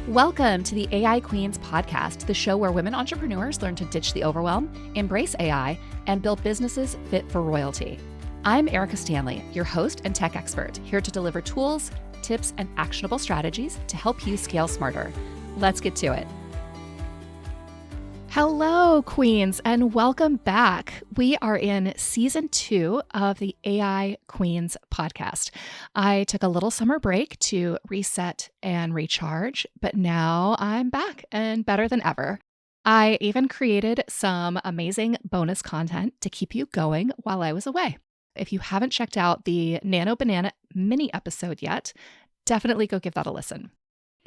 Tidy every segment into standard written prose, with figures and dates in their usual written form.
Welcome to the AI Queens podcast, the show where women entrepreneurs learn to ditch the overwhelm, embrace AI, and build businesses fit for royalty. I'm Erica Stanley, your host and tech expert, here to deliver tools, tips, and actionable strategies to help you scale smarter. Let's get to it. Hello, Queens, and welcome back. We are in season 2 of the AI Queens podcast. I took a little summer break to reset and recharge, but now I'm back and better than ever. I even created some amazing bonus content to keep you going while I was away. If you haven't checked out the Nano Banana mini episode yet, definitely go give that a listen.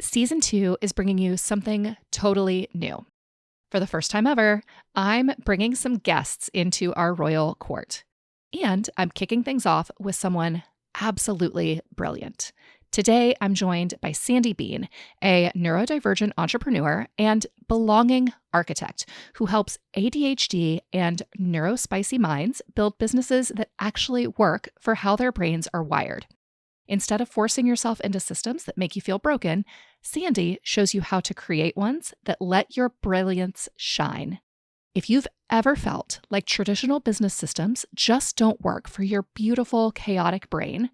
Season 2 is bringing you something totally new. For the first time ever, I'm bringing some guests into our royal court. And I'm kicking things off with someone absolutely brilliant. Today, I'm joined by Sandy Bean, a neurodivergent entrepreneur and belonging architect who helps ADHD and neurospicy minds build businesses that actually work for how their brains are wired. Instead of forcing yourself into systems that make you feel broken, Sandy shows you how to create ones that let your brilliance shine. If you've ever felt like traditional business systems just don't work for your beautiful, chaotic brain,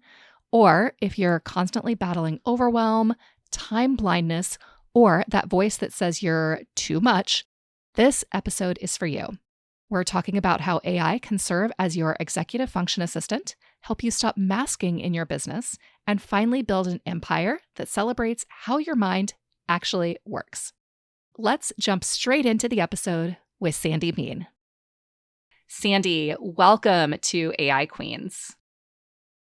or if you're constantly battling overwhelm, time blindness, or that voice that says you're too much, this episode is for you. We're talking about how AI can serve as your executive function assistant, help you stop masking in your business, and finally build an empire that celebrates how your mind actually works. Let's jump straight into the episode with Sandy Bean. Sandy, welcome to AI Queens.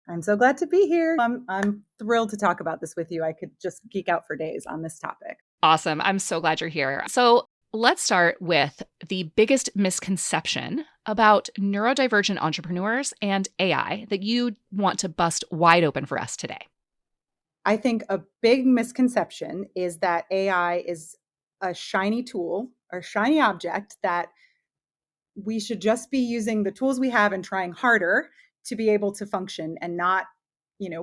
I'm so glad to be here. I'm thrilled to talk about this with you. I could just geek out for days on this topic. Awesome. I'm so glad you're here. So let's start with the biggest misconception about neurodivergent entrepreneurs and AI that you want to bust wide open for us today. I think a big misconception is that AI is a shiny tool or shiny object that we should just be using the tools we have and trying harder to be able to function and not,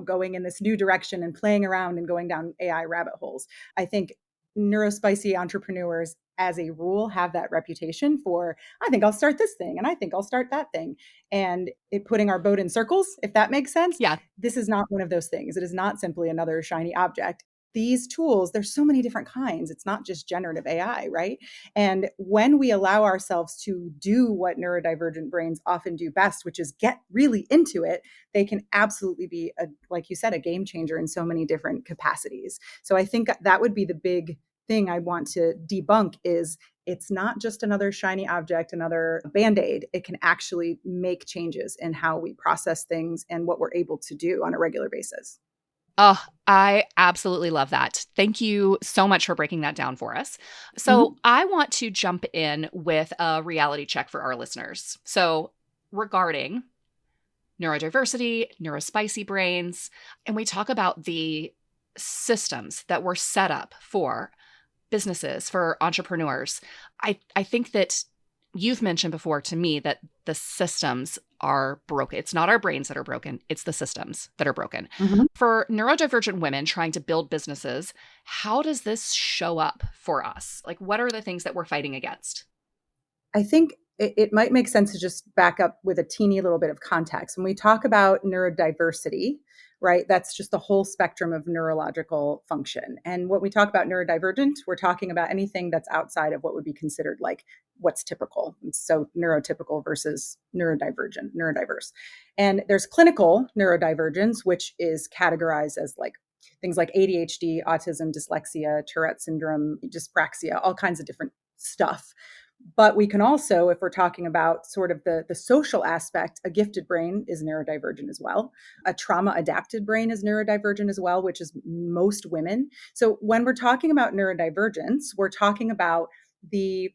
going in this new direction and playing around and going down AI rabbit holes. I think neurospicy entrepreneurs as a rule have that reputation for, I think I'll start this thing and I think I'll start that thing, and putting our boat in circles, if that makes sense. Yeah. This is not one of those things. It is not simply another shiny object. These tools, there's so many different kinds. It's not just generative AI, right? And when we allow ourselves to do what neurodivergent brains often do best, which is get really into it, they can absolutely be, like you said, a game changer in so many different capacities. So I think that would be the big thing I want to debunk is it's not just another shiny object, another Band-Aid. It can actually make changes in how we process things and what we're able to do on a regular basis. Oh, I absolutely love that. Thank you so much for breaking that down for us. So I want to jump in with a reality check for our listeners. So regarding neurodiversity, neurospicy brains, and we talk about the systems that were set up for businesses, for entrepreneurs. I think that you've mentioned before to me that the systems are broken. It's not our brains that are broken. It's the systems that are broken. For neurodivergent women trying to build businesses, how does this show up for us? Like, what are the things that we're fighting against? I think it might make sense to just back up with a teeny little bit of context. When we talk about neurodiversity, right, that's just the whole spectrum of neurological function. And when we talk about neurodivergent, we're talking about anything that's outside of what would be considered like what's typical. So neurotypical versus neurodiverse. And there's clinical neurodivergence, which is categorized as like things like ADHD, autism, dyslexia, Tourette syndrome, dyspraxia, all kinds of different stuff. But we can also, if we're talking about sort of the social aspect, a gifted brain is neurodivergent as well. A trauma adapted brain is neurodivergent as well, which is most women. So when we're talking about neurodivergence, we're talking about the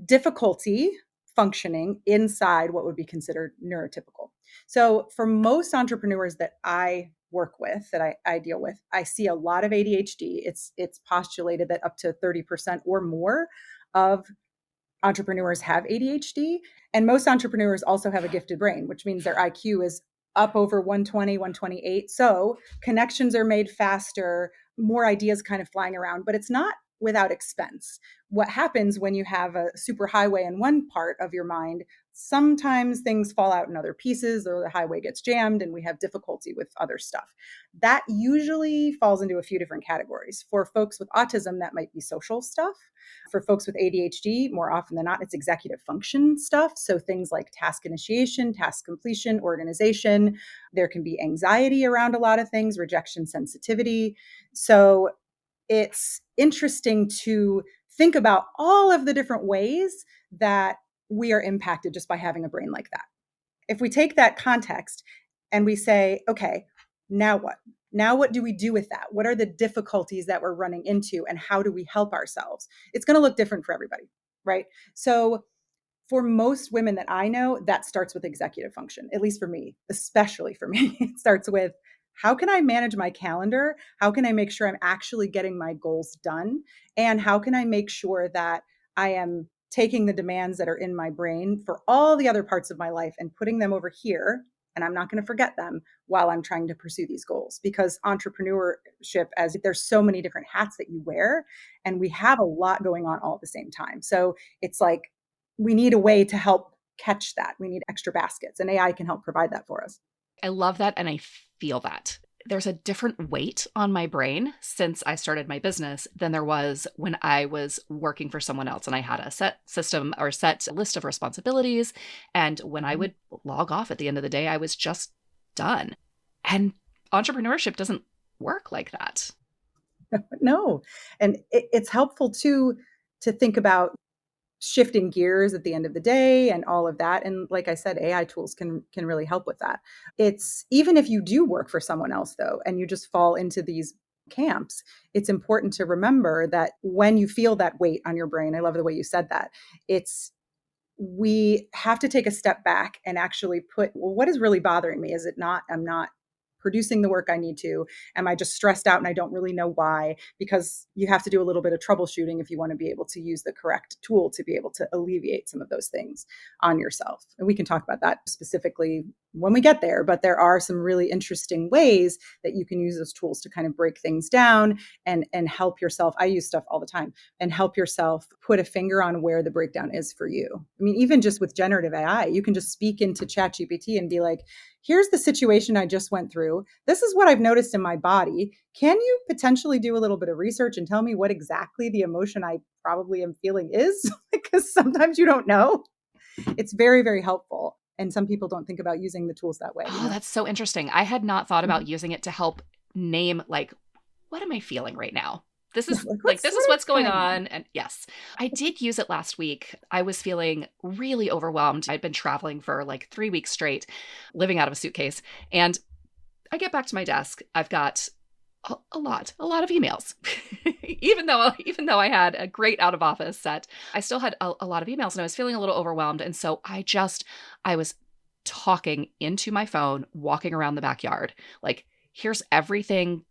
difficulty functioning inside what would be considered neurotypical. So for most entrepreneurs that I work with, that I deal with, I see a lot of ADHD. It's postulated that up to 30% or more of entrepreneurs have ADHD, and most entrepreneurs also have a gifted brain, which means their IQ is up over 120, 128. So connections are made faster, more ideas kind of flying around, but it's not without expense. What happens when you have a super highway in one part of your mind, sometimes things fall out in other pieces, or the highway gets jammed and we have difficulty with other stuff. That usually falls into a few different categories. For folks with autism, that might be social stuff. For folks with ADHD, more often than not, it's executive function stuff. So things like task initiation, task completion, organization. There can be anxiety around a lot of things, rejection sensitivity. So it's interesting to think about all of the different ways that we are impacted just by having a brain like that. If we take that context and we say, okay, now what? Now, what do we do with that? What are the difficulties that we're running into, and how do we help ourselves? It's going to look different for everybody, right? So, for most women that I know, that starts with executive function, at least for me, especially for me. It starts with, how can I manage my calendar? How can I make sure I'm actually getting my goals done? And how can I make sure that I am taking the demands that are in my brain for all the other parts of my life and putting them over here? And I'm not going to forget them while I'm trying to pursue these goals, because entrepreneurship, as there's so many different hats that you wear, and we have a lot going on all at the same time. So it's like, we need a way to help catch that. We need extra baskets, and AI can help provide that for us. I love that and I feel that. There's a different weight on my brain since I started my business than there was when I was working for someone else and I had a set system or set list of responsibilities. And when I would log off at the end of the day, I was just done. And entrepreneurship doesn't work like that. No, and it's helpful to think about shifting gears at the end of the day and all of that. And like I said, AI tools can really help with that. It's, even if you do work for someone else though, and you just fall into these camps, it's important to remember that when you feel that weight on your brain, I love the way you said that, it's, we have to take a step back and actually put, well, what is really bothering me? Is it not, I'm not producing the work I need to? Am I just stressed out and I don't really know why? Because you have to do a little bit of troubleshooting if you want to be able to use the correct tool to be able to alleviate some of those things on yourself. And we can talk about that specifically when we get there, but there are some really interesting ways that you can use those tools to kind of break things down and help yourself. I use stuff all the time, and help yourself put a finger on where the breakdown is for you. I mean, even just with generative AI, you can just speak into ChatGPT and be like, here's the situation I just went through. This is what I've noticed in my body. Can you potentially do a little bit of research and tell me what exactly the emotion I probably am feeling is? Because sometimes you don't know. It's very, very helpful. And some people don't think about using the tools that way, you Oh, know? that's so interesting. I had not thought Mhm. about using it to help name, like, what am I feeling right now? This Yeah, is like like, what's this is what is what's going going on? on. And yes, I did use it last week. I was feeling really overwhelmed. I'd been traveling for like 3 weeks straight, living out of a suitcase. And I get back to my desk. I've got a lot of emails. Even though I had a great out of office set, I still had a lot of emails and I was feeling a little overwhelmed. And so I was talking into my phone, walking around the backyard. Like, here's everything,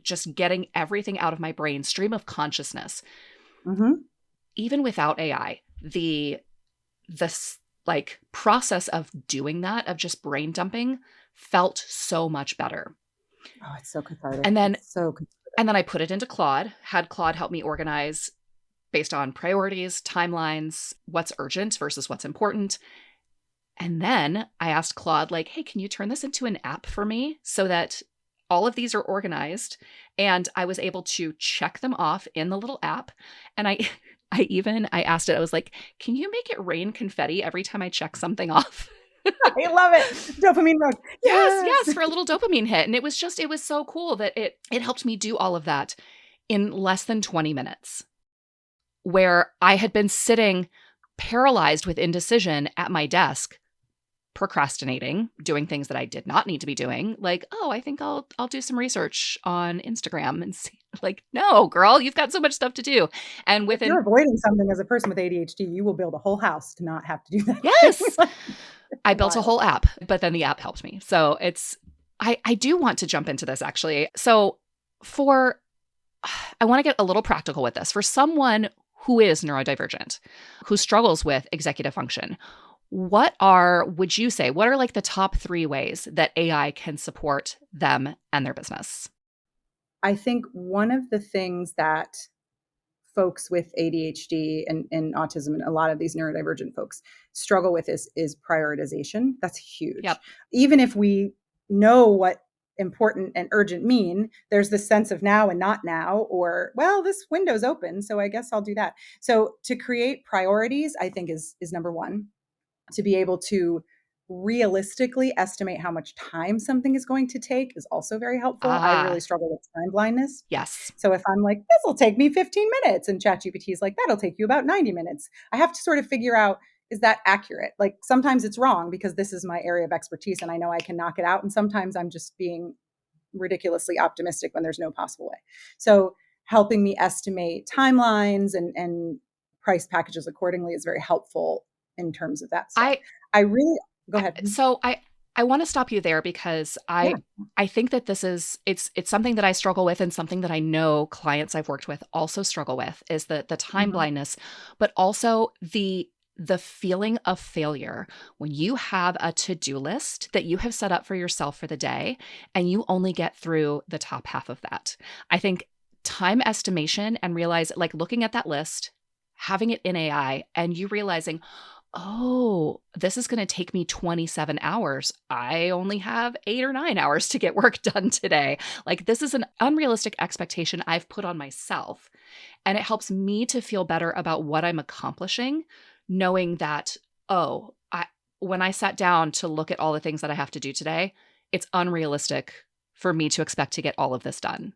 just getting everything out of my brain, stream of consciousness. Mm-hmm. Even without AI, this like process of doing that, of just brain dumping, felt so much better. Oh, it's so cathartic. And then It's so and then I put it into Claude, had Claude help me organize based on priorities, timelines, what's urgent versus what's important. And then I asked Claude, like, hey, can you turn this into an app for me so that all of these are organized? And I was able to check them off in the little app. And I asked it, I was like, can you make it rain confetti every time I check something off? I love it. Dopamine rush. Yes, Yes. yes, for a little dopamine hit. And it was so cool that it helped me do all of that in less than 20 minutes, where I had been sitting paralyzed with indecision at my desk, procrastinating, doing things that I did not need to be doing. Like, oh, I think I'll do some research on Instagram and see. Like, no, girl, you've got so much stuff to do. And If you're within avoiding something as a person with ADHD, you will build a whole house to not have to do that thing. yes, Like, it's I built a wild. whole app, but then the app helped me. So it's I do want to jump into this actually. So for I want to get a little practical with this. For someone who is neurodivergent, who struggles with executive function, would you say, what are like the top 3 ways that AI can support them and their business? I think one of the things that folks with ADHD and autism and a lot of these neurodivergent folks struggle with is prioritization. That's huge. Yep. Even if we know what important and urgent mean, there's this sense of now and not now, or, well, this window's open, so I guess I'll do that. So to create priorities, I think is number one. To be able to realistically estimate how much time something is going to take is also very helpful. I really Ah, struggle with time blindness. yes. So if I'm like, this will take me 15 minutes, and ChatGPT is like, that'll take you about 90 minutes, I have to sort of figure out, is that accurate? Like sometimes it's wrong because this is my area of expertise and I know I can knock it out. And sometimes I'm just being ridiculously optimistic when there's no possible way. So helping me estimate timelines and price packages accordingly is very helpful in terms of that stuff. I I really go ahead. so I want to stop you there because Yeah. I think that this is it's something that I struggle with and something that I know clients I've worked with also struggle with is the time Mhm. blindness, but also the feeling of failure when you have a to-do list that you have set up for yourself for the day and you only get through the top half of that. I think time estimation and realize like looking at that list, having it in AI and you realizing, oh, this is going to take me 27 hours. I only have 8 or 9 hours to get work done today. Like, this is an unrealistic expectation I've put on myself. And it helps me to feel better about what I'm accomplishing, knowing that, oh, when I sat down to look at all the things that I have to do today, it's unrealistic for me to expect to get all of this done.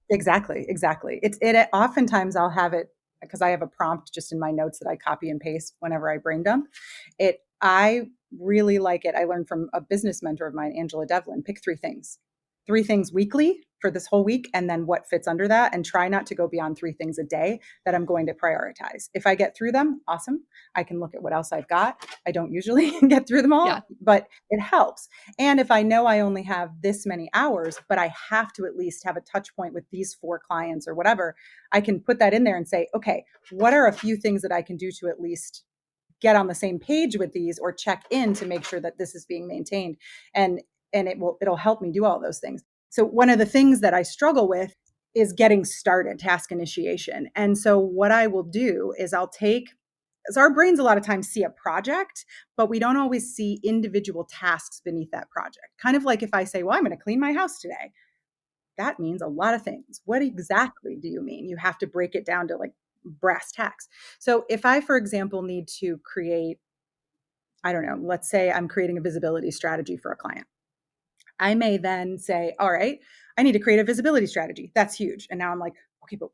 Exactly, exactly. It oftentimes I'll have it because I have a prompt just in my notes that I copy and paste whenever I brain dump. I really like it. I learned from a business mentor of mine, Angela Devlin, pick three things weekly for this whole week, and then what fits under that, and try not to go beyond three things a day that I'm going to prioritize. If I get through them, awesome. I can look at what else I've got. I don't usually get through them Yeah. all, but it helps. And if I know I only have this many hours, but I have to at least have a touch point with these four clients or whatever, I can put that in there and say, okay, what are a few things that I can do to at least get on the same page with these or check in to make sure that this is being maintained, and it'll help me do all those things. So one of the things that I struggle with is getting started, task initiation. And so what I will do is I'll take, so our brains a lot of times see a project, but we don't always see individual tasks beneath that project. Kind of like if I say, well, I'm going to clean my house today, that means a lot of things. What exactly do you mean? You have to break it down to like brass tacks. So if I, for example, need to create, I don't know, let's say I'm creating a visibility strategy for a client. I may then say, all right, I need to create a visibility strategy. That's huge. And now I'm like, okay, but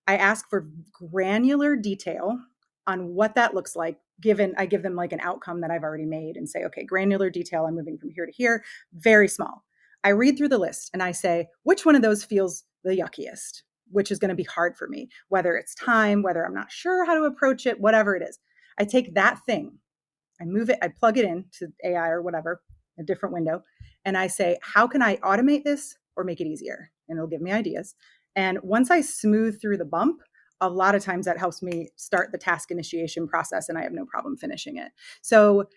I ask for granular detail on what that looks like. Given I give them like an outcome that I've already made and say, okay, granular detail, I'm moving from here to here, very small. I read through the list and I say, which one of those feels the yuckiest, which is going to be hard for me, whether it's time, whether I'm not sure how to approach it, whatever it is. I take that thing, I move it, I plug it in to AI or whatever, a different window, and I say, how can I automate this or make it easier? And it'll give me ideas. And once I smooth through the bump, a lot of times that helps me start the task initiation process and I have no problem finishing it. So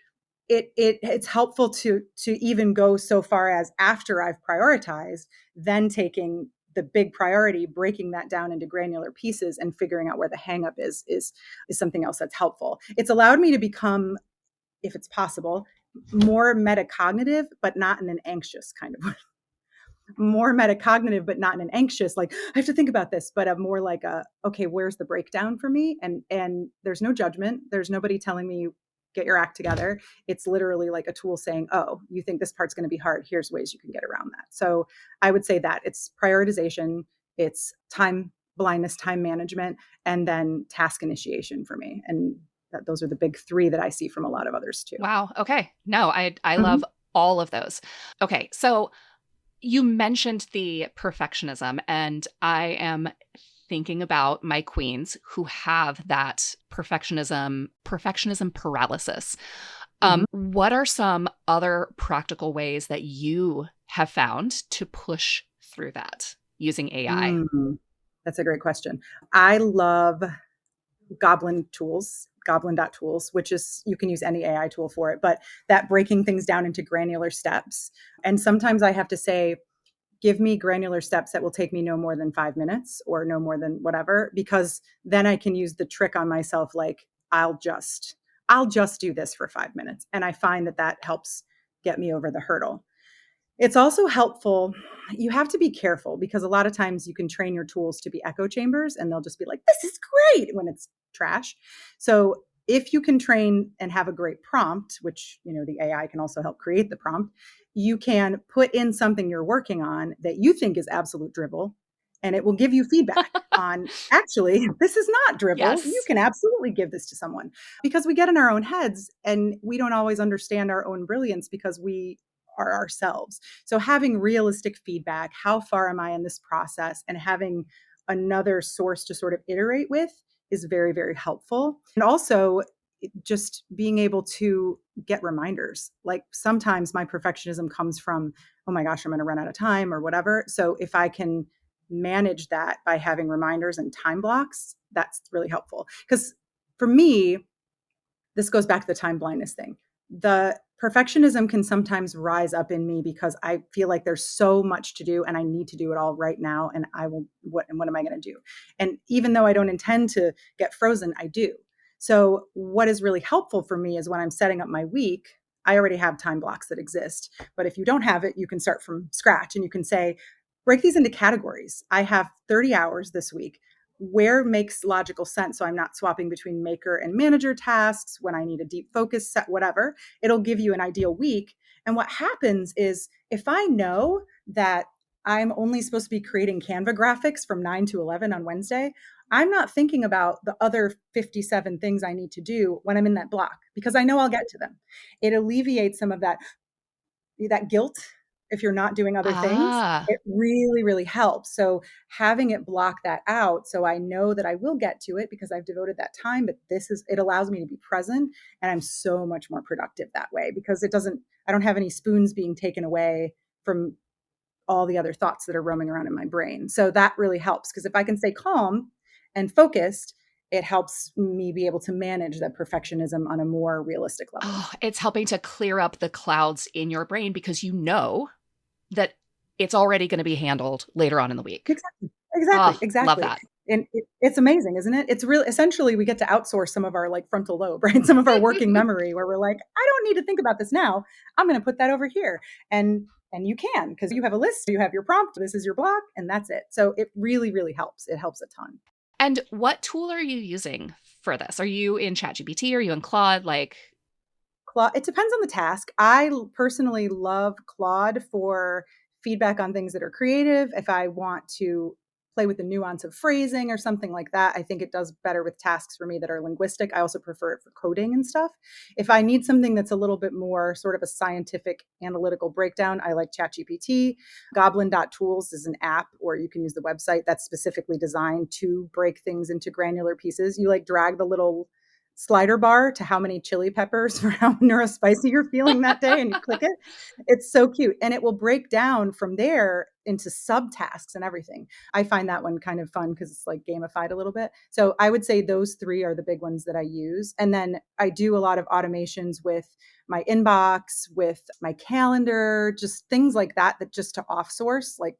it's helpful to even go so far as after I've prioritized, then taking the big priority, breaking that down into granular pieces and figuring out where the hang up is something else that's helpful. It's allowed me to become, if it's possible, more metacognitive, but not in an anxious kind of way. More metacognitive, but not in an anxious, like, I have to think about this, but a more like a, okay, where's the breakdown for me? And there's no judgment. There's nobody telling me, get your act together. It's literally like a tool saying, oh, you think this part's going to be hard. Here's ways you can get around that. So I would say that it's prioritization, it's time blindness, time management, and then task initiation for me. And those are the big three that I see from a lot of others too. Wow. Okay. No, I Mhm. love all of those. Okay. So you mentioned the perfectionism, and I am thinking about my queens who have that perfectionism paralysis. Mhm. What are some other practical ways that you have found to push through that using AI? Mm, that's a great question. I love Goblin.tools, which is, you can use any AI tool for it, but that breaking things down into granular steps. And sometimes I have to say, give me granular steps that will take me no more than 5 minutes or no more than whatever, because then I can use the trick on myself. Like, I'll just do this for 5 minutes. And I find that that helps get me over the hurdle. It's also helpful. You have to be careful because a lot of times you can train your tools to be echo chambers and they'll just be like, this is great when it's trash. So if you can train and have a great prompt, which, the AI can also help create the prompt, you can put in something you're working on that you think is absolute dribble, and it will give you feedback on, actually, this is not dribble. You Yes. can absolutely give this to someone, because we get in our own heads and we don't always understand our own brilliance because we are ourselves. So having realistic feedback, how far am I in this process, and having another source to sort of iterate with is very, very helpful. And also just being able to get reminders. Like, sometimes my perfectionism comes from, oh my gosh, I'm going to run out of time or whatever. So if I can manage that by having reminders and time blocks, that's really helpful. Because for me, this goes back to the time blindness thing. The perfectionism can sometimes rise up in me because I feel like there's so much to do and I need to do it all right now. And what am I going to do? And even though I don't intend to get frozen, I do. So what is really helpful for me is when I'm setting up my week, I already have time blocks that exist. But if you don't have it, you can start from scratch and you can say, break these into categories. I have 30 hours this week. Where makes logical sense, so I'm not swapping between maker and manager tasks when I need a deep focus set, whatever. It'll give you an ideal week. And what happens is, if I know that I'm only supposed to be creating Canva graphics from 9 to 11 on Wednesday, I'm not thinking about the other 57 things I need to do when I'm in that block, because I know I'll get to them. It alleviates some of that guilt if you're not doing other things. Ah. It really, really helps. So having it block that out, so I know that I will get to it because I've devoted that time, but it allows me to be present, and I'm so much more productive that way, because I don't have any spoons being taken away from all the other thoughts that are roaming around in my brain. So that really helps, because if I can stay calm and focused, it helps me be able to manage that perfectionism on a more realistic level. Oh, it's helping to clear up the clouds in your brain because you know that it's already going to be handled later on in the week. Exactly. Oh, Exactly, love exactly. that. And it's amazing, isn't it? It's really, essentially, we get to outsource some of our, like, frontal lobe, right? Some of our working memory, where we're like, I don't need to think about this now. I'm going to put that over here. And you can, because you have a list, you have your prompt, this is your block, and that's it. So it really, really helps. It helps a ton. And what tool are you using for this? Are you in ChatGPT? Are you in Claude? Like, Claude, it depends on the task. Personally love Claude for feedback on things that are creative. If I want to play with the nuance of phrasing or something like that, I think it does better with tasks for me that are linguistic. I also prefer it for coding and stuff. If I need something that's a little bit more sort of a scientific analytical breakdown, I like ChatGPT. Goblin.tools is an app, or you can use the website, that's specifically designed to break things into granular pieces. You, like, drag the little slider bar to how many chili peppers for how neurospicy you're feeling that day, and you click it. It's so cute. And it will break down from there into subtasks and everything. I find that one kind of fun because it's like gamified a little bit. So I would say those three are the big ones that I use. And then I do a lot of automations with my inbox, with my calendar, just things like that, that just to off source, like,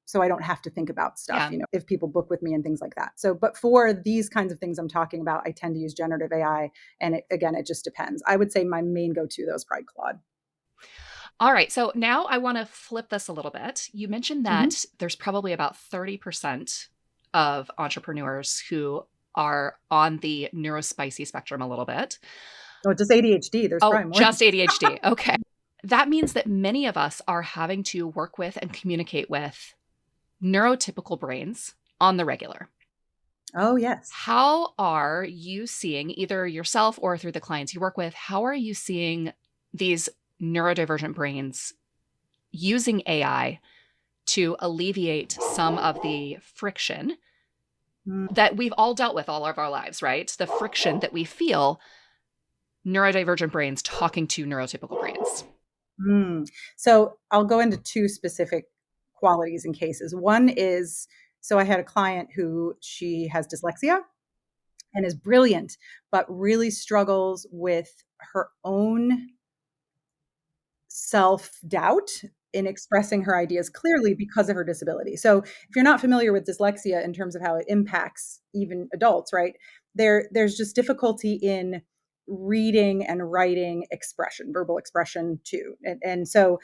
so I don't have to think about stuff, yeah. if people book with me and things like that. So, but for these kinds of things I'm talking about, I tend to use generative AI. And it just depends. I would say my main go-to, though, is probably Claude. All right. So now I want to flip this a little bit. You mentioned Mm-hmm. that there's probably about 30% of entrepreneurs who are on the neurospicy spectrum a little bit. Oh, just ADHD. There's Oh, probably more. just ADHD. Okay. That means that many of us are having to work with and communicate with neurotypical brains on the regular. Oh, yes. How are you seeing, either yourself or through the clients you work with, how are you seeing these neurodivergent brains using AI to alleviate some of the friction that we've all dealt with all of our lives, right? The friction that we feel neurodivergent brains talking to neurotypical brains. Mm. So I'll go into two specific qualities and cases. One is, so I had a client who, she has dyslexia and is brilliant, but really struggles with her own self doubt in expressing her ideas clearly because of her disability. So if you're not familiar with dyslexia in terms of how it impacts even adults, right? There's just difficulty in reading and writing expression, verbal expression too. And so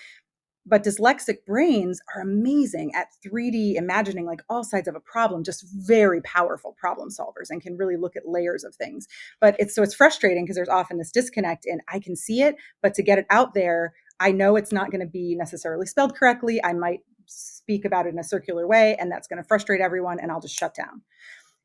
but dyslexic brains are amazing at 3D imagining like all sides of a problem, just very powerful problem solvers and can really look at layers of things. But it's frustrating because there's often this disconnect in I can see it, but to get it out there, I know it's not going to be necessarily spelled correctly. I might speak about it in a circular way, and that's going to frustrate everyone, and I'll just shut down.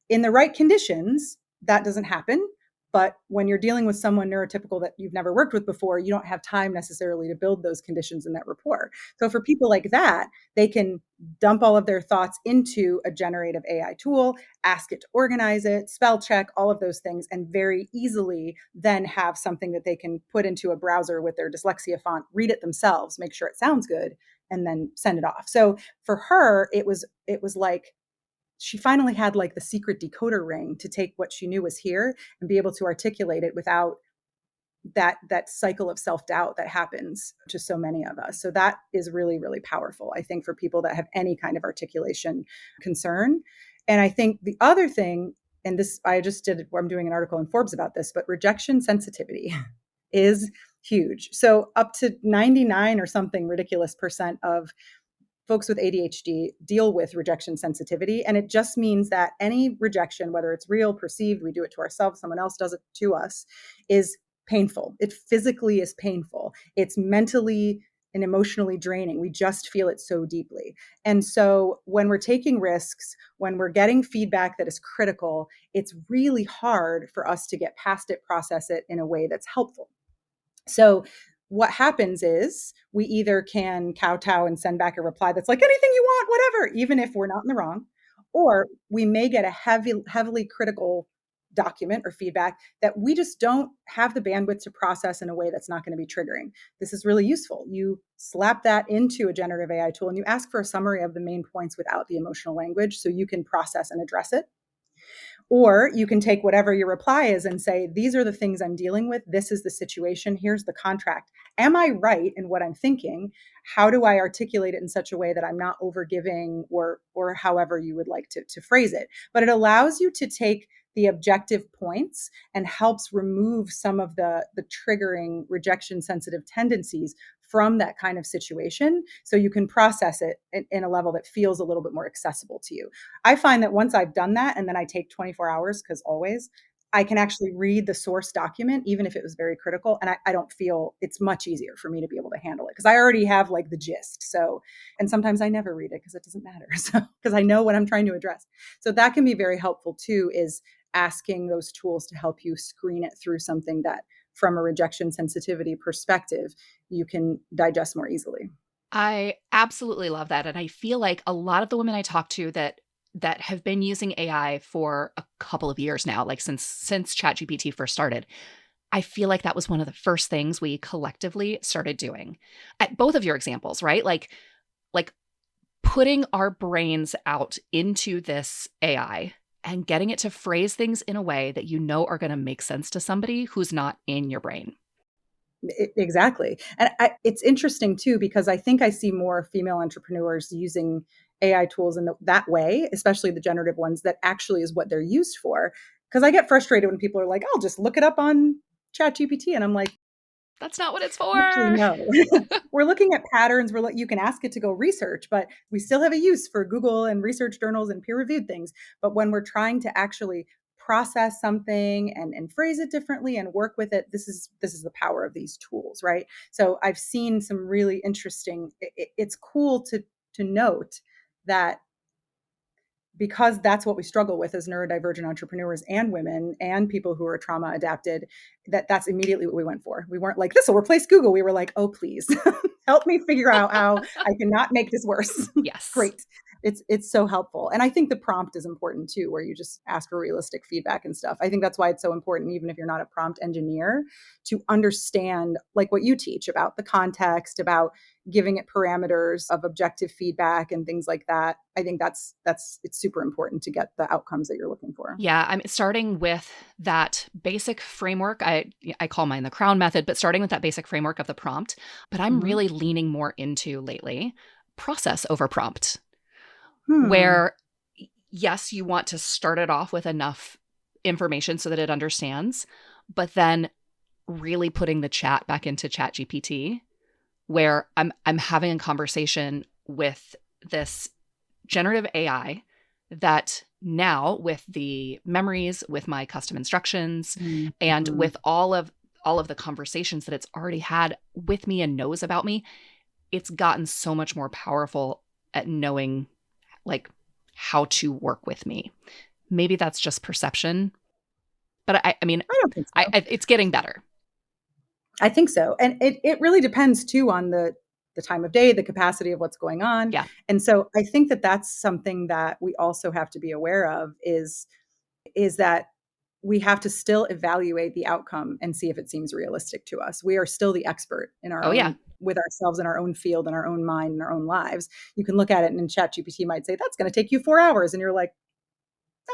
In the right conditions, that doesn't happen. But when you're dealing with someone neurotypical that you've never worked with before, you don't have time necessarily to build those conditions in that rapport. So for people like that, they can dump all of their thoughts into a generative AI tool, ask it to organize it, spell check, all of those things, and very easily then have something that they can put into a browser with their dyslexia font, read it themselves, make sure it sounds good, and then send it off. So for her, it was like she finally had like the secret decoder ring to take what she knew was here and be able to articulate it without that cycle of self-doubt that happens to so many of us. So that is really, really powerful, I think, for people that have any kind of articulation concern. And I think the other thing, and this I just did, I'm doing an article in Forbes about this, but rejection sensitivity is huge. So up to 99 or something ridiculous percent of folks with ADHD deal with rejection sensitivity. And it just means that any rejection, whether it's real, perceived, we do it to ourselves, someone else does it to us, is painful. It physically is painful. It's mentally and emotionally draining. We just feel it so deeply. And so when we're taking risks, when we're getting feedback that is critical, it's really hard for us to get past it, process it in a way that's helpful. So what happens is we either can kowtow and send back a reply that's like anything you want, whatever, even if we're not in the wrong, or we may get a heavily critical document or feedback that we just don't have the bandwidth to process in a way that's not going to be triggering. This is really useful. You slap that into a generative AI tool and you ask for a summary of the main points without the emotional language so you can process and address it. Or you can take whatever your reply is and say, these are the things I'm dealing with. This is the situation. Here's the contract. Am I right in what I'm thinking? How do I articulate it in such a way that I'm not overgiving or however you would like to phrase it? But it allows you to take the objective points and helps remove some of the triggering rejection sensitive tendencies from that kind of situation so you can process it in a level that feels a little bit more accessible to you. I find that once I've done that and then I take 24 hours, because always, I can actually read the source document, even if it was very critical. And I don't feel it's much easier for me to be able to handle it because I already have like the gist. So, and sometimes I never read it because it doesn't matter. So, because I know what I'm trying to address. So that can be very helpful too, is asking those tools to help you screen it through something that from a rejection sensitivity perspective, you can digest more easily. I absolutely love that, and I feel like a lot of the women I talk to that have been using AI for a couple of years now, like since ChatGPT first started, I feel like that was one of the first things we collectively started doing. At both of your examples, right? Like putting our brains out into this AI and getting it to phrase things in a way that you know are going to make sense to somebody who's not in your brain. Exactly. And it's interesting too, because I think I see more female entrepreneurs using AI tools in that way, especially the generative ones that actually is what they're used for. Because I get frustrated when people are like, I'll just look it up on ChatGPT. And I'm like, That's not what it's actually, for. no. We're looking at patterns. You can ask it to go research, but we still have a use for Google and research journals and peer reviewed things. But when we're trying to actually process something and phrase it differently and work with it, this is the power of these tools, right? So I've seen some really interesting. It's cool to note that because that's what we struggle with as neurodivergent entrepreneurs and women and people who are trauma adapted, that's immediately what we went for. We weren't like, this will replace Google. We were like, oh, please help me figure out how I cannot make this worse. Yes. Great. It's so helpful. And I think the prompt is important too, where you just ask for realistic feedback and stuff. I think that's why it's so important, even if you're not a prompt engineer, to understand like what you teach about the context, about giving it parameters of objective feedback and things like that. I think that's it's super important to get the outcomes that you're looking for. Yeah, I'm starting with that basic framework, I call mine the crown method, but starting with that basic framework of the prompt, but I'm Hmm. really leaning more into lately process over prompt, Hmm. where yes, you want to start it off with enough information so that it understands, but then really putting the chat back into chat GPT, where I'm having a conversation with this generative AI that now, with the memories, with my custom instructions, and Mm-hmm. with all of the conversations that it's already had with me and knows about me, it's gotten so much more powerful at knowing like how to work with me. Maybe that's just perception, but I mean, I don't think so. it's getting better. I think so. And it really depends too on the time of day, the capacity of what's going on. Yeah. And so I think that that's something that we also have to be aware of is that we have to still evaluate the outcome and see if it seems realistic to us. We are still the expert in our Oh yeah. own with ourselves in our own field in our own mind in our own lives. You can look at it and ChatGPT might say that's going to take you 4 hours and you're like,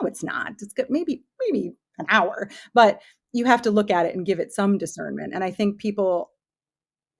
no, it's not. It's good, maybe an hour, but you have to look at it and give it some discernment. And I think people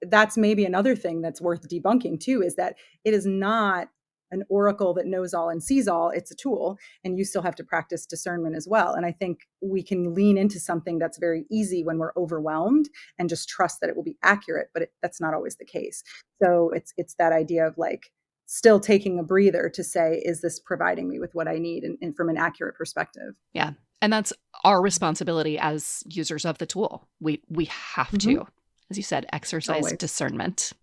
that's maybe another thing that's worth debunking too is that it is not an oracle that knows all and sees all. It's a tool, and you still have to practice discernment as well. And I think we can lean into something that's very easy when we're overwhelmed and just trust that it will be accurate, but that's not always the case. So it's that idea of like still taking a breather to say, is this providing me with what I need, and from an accurate perspective? Yeah. And that's our responsibility as users of the tool. We have Mm-hmm. to, as you said, exercise Always. discernment.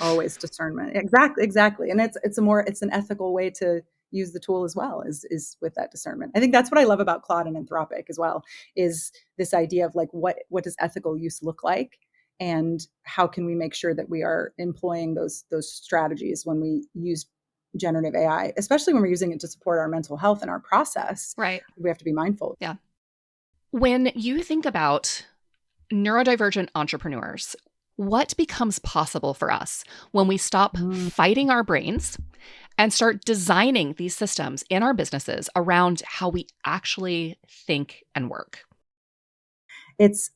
Always discernment. Exactly. And it's an ethical way to use the tool as well, is with that discernment. I think that's what I love about Claude and Anthropic as well, is this idea of like what does ethical use look like, and how can we make sure that we are employing those strategies when we use generative AI, especially when we're using it to support our mental health and our process. Right. We have to be mindful. Yeah. When you think about neurodivergent entrepreneurs, what becomes possible for us when we stop Mm. fighting our brains and start designing these systems in our businesses around how we actually think and work? It's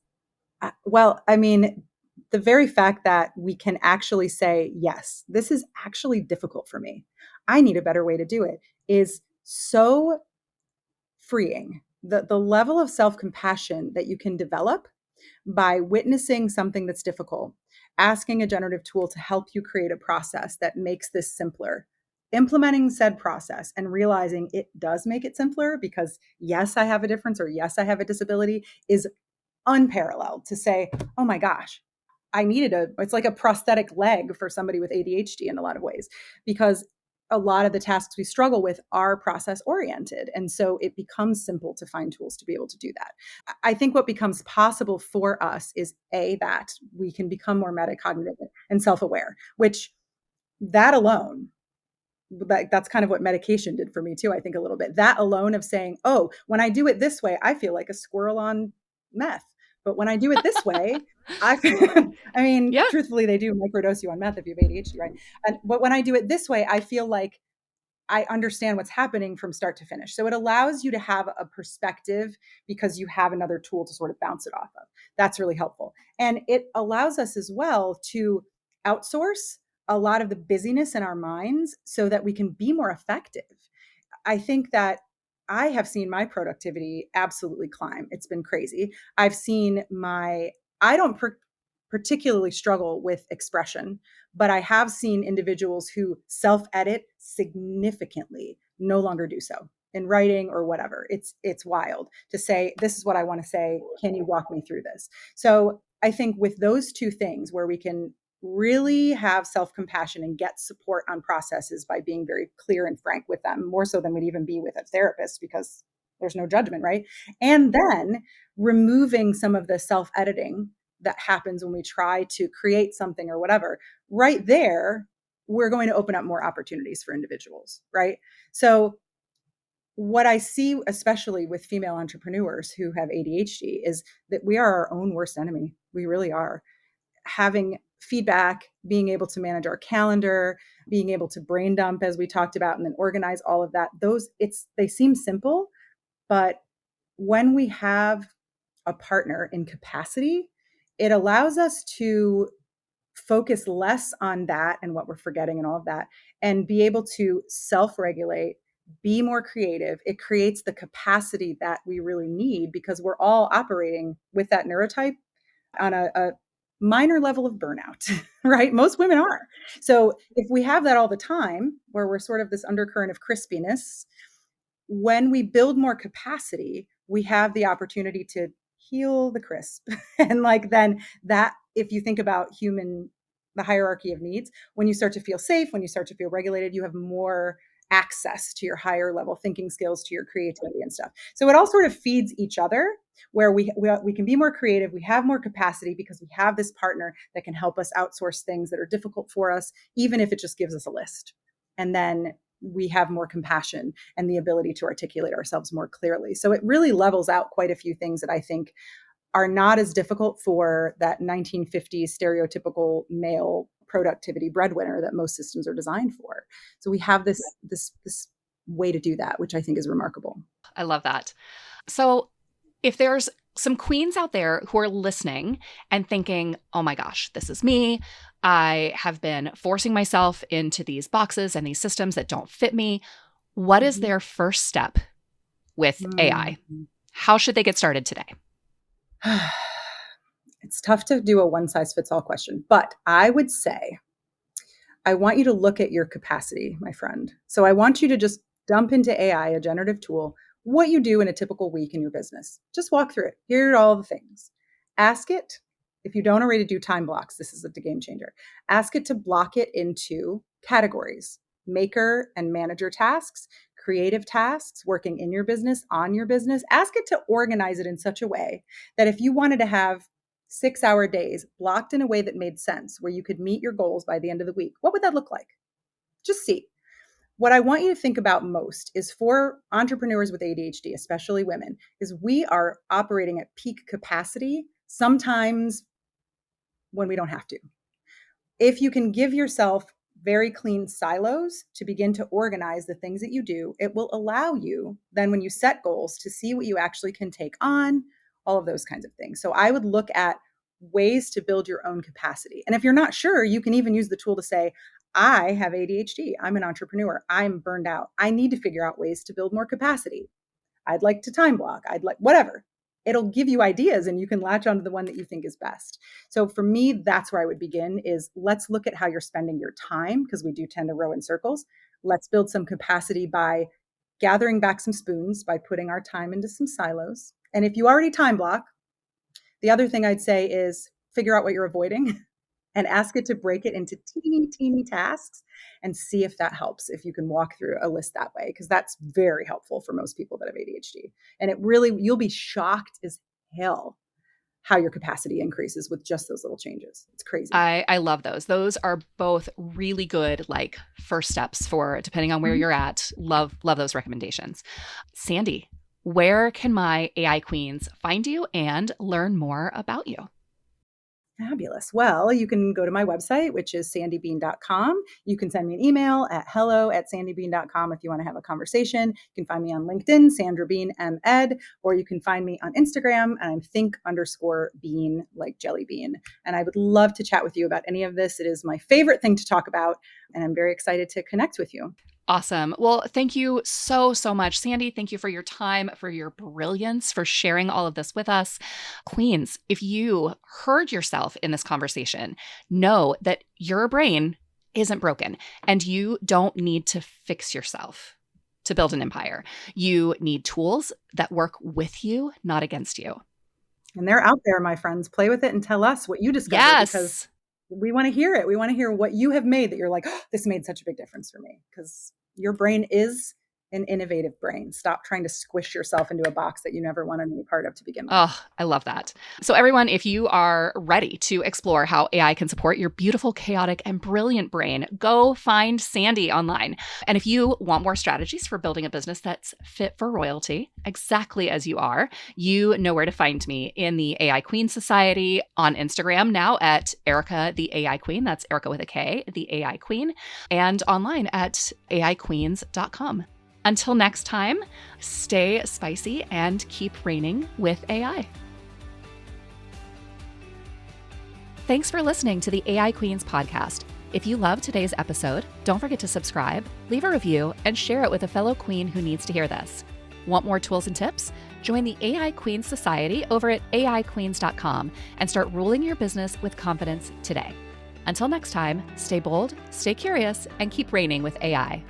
well, I mean, the very fact that we can actually say, yes, this is actually difficult for me. I need a better way to do it is so freeing. The level of self compassion that you can develop by witnessing something that's difficult, asking a generative tool to help you create a process that makes this simpler, implementing said process and realizing it does make it simpler because, yes, I have a difference or yes, I have a disability is unparalleled. To say, oh my gosh, it's like a prosthetic leg for somebody with ADHD in a lot of ways, because a lot of the tasks we struggle with are process oriented. And so it becomes simple to find tools to be able to do that. I think what becomes possible for us is that we can become more metacognitive and self aware, which that alone, that's kind of what medication did for me too, I think a little bit. That alone of saying, oh, when I do it this way, I feel like a squirrel on meth. But when I do it this way, I I mean, Yeah. truthfully, they do microdose you on meth if you have ADHD, right? But when I do it this way, I feel like I understand what's happening from start to finish. So it allows you to have a perspective because you have another tool to sort of bounce it off of. That's really helpful. And it allows us as well to outsource a lot of the busyness in our minds so that we can be more effective. I think that I have seen my productivity absolutely climb. It's been crazy. I've seen I don't particularly struggle with expression, but I have seen individuals who self edit significantly no longer do so in writing or whatever. It's wild to say, this is what I want to say. Can you walk me through this? So I think with those two things where we can really have self-compassion and get support on processes by being very clear and frank with them, more so than we'd even be with a therapist because there's no judgment, right? And then removing some of the self-editing that happens when we try to create something or whatever, right there, we're going to open up more opportunities for individuals, right? So what I see, especially with female entrepreneurs who have ADHD, is that we are our own worst enemy. We really are. Having feedback, being able to manage our calendar, being able to brain dump, as we talked about, and then organize all of that. They seem simple, but when we have a partner in capacity, it allows us to focus less on that and what we're forgetting and all of that, and be able to self-regulate, be more creative. It creates the capacity that we really need because we're all operating with that neurotype on a minor level of burnout, right? Most women are. So if we have that all the time, where we're sort of this undercurrent of crispiness, when we build more capacity, we have the opportunity to heal the crisp. And like then that, if you think about the hierarchy of needs, when you start to feel safe, when you start to feel regulated, you have more access to your higher level thinking skills, to your creativity and stuff. So it all sort of feeds each other, where we can be more creative, we have more capacity because we have this partner that can help us outsource things that are difficult for us, even if it just gives us a list. And then we have more compassion and the ability to articulate ourselves more clearly. So it really levels out quite a few things that I think are not as difficult for that 1950s stereotypical male productivity breadwinner that most systems are designed for. So we have this way to do that, which I think is remarkable. I love that. So if there's some queens out there who are listening and thinking, oh my gosh, this is me. I have been forcing myself into these boxes and these systems that don't fit me. What is Mhm. their first step with AI? Mm. How should they get started today? It's tough to do a one size fits all question, but I would say I want you to look at your capacity, my friend. So I want you to just dump into AI, a generative tool, what you do in a typical week in your business. Just walk through it. Here are all the things. Ask it, if you don't already do time blocks, this is the game changer. Ask it to block it into categories: maker and manager tasks, creative tasks, working in your business, on your business. Ask it to organize it in such a way that if you wanted to have 6-hour days blocked in a way that made sense, where you could meet your goals by the end of the week, what would that look like? Just see. What I want you to think about most is, for entrepreneurs with ADHD, especially women, is we are operating at peak capacity, sometimes when we don't have to. If you can give yourself very clean silos to begin to organize the things that you do, it will allow you then, when you set goals, to see what you actually can take on, all of those kinds of things. So I would look at ways to build your own capacity. And if you're not sure, you can even use the tool to say, I have ADHD. I'm an entrepreneur. I'm burned out. I need to figure out ways to build more capacity. I'd like to time block. I'd like whatever. It'll give you ideas and you can latch onto the one that you think is best. So for me, that's where I would begin is, let's look at how you're spending your time, because we do tend to row in circles. Let's build some capacity by gathering back some spoons, by putting our time into some silos. And if you already time block, the other thing I'd say is figure out what you're avoiding and ask it to break it into teeny, teeny tasks and see if that helps, if you can walk through a list that way, because that's very helpful for most people that have ADHD. And it really, you'll be shocked as hell how your capacity increases with just those little changes. It's crazy. I love those. Those are both really good, like, first steps for depending on where Mhm. you're at. Love those recommendations. Sandy, where can my AI queens find you and learn more about you? Fabulous. Well, you can go to my website, which is sandybean.com. You can send me an email at hello@sandybean.com if you want to have a conversation. You can find me on LinkedIn, Sandra Bean MEd, or you can find me on Instagram, and I'm think_bean, like jelly bean. And I would love to chat with you about any of this. It is my favorite thing to talk about, and I'm very excited to connect with you. Awesome. Well, thank you so, so much, Sandy. Thank you for your time, for your brilliance, for sharing all of this with us. Queens, if you heard yourself in this conversation, know that your brain isn't broken and you don't need to fix yourself to build an empire. You need tools that work with you, not against you. And they're out there, my friends. Play with it and tell us what you discover, because Yes. we want to hear it. We want to hear what you have made that you're like, oh, this made such a big difference for me, because your brain is an innovative brain. Stop trying to squish yourself into a box that you never wanted to be part of to begin with. Oh, I love that. So, everyone, if you are ready to explore how AI can support your beautiful, chaotic, and brilliant brain, go find Sandy online. And if you want more strategies for building a business that's fit for royalty, exactly as you are, you know where to find me in the AI Queen Society, on Instagram now at Erica the AI Queen. That's Erica with a K, the AI Queen, and online at aiqueens.com. Until next time, stay spicy and keep reigning with AI. Thanks for listening to the AI Queens podcast. If you loved today's episode, don't forget to subscribe, leave a review, and share it with a fellow queen who needs to hear this. Want more tools and tips? Join the AI Queens Society over at aiqueens.com and start ruling your business with confidence today. Until next time, stay bold, stay curious, and keep reigning with AI.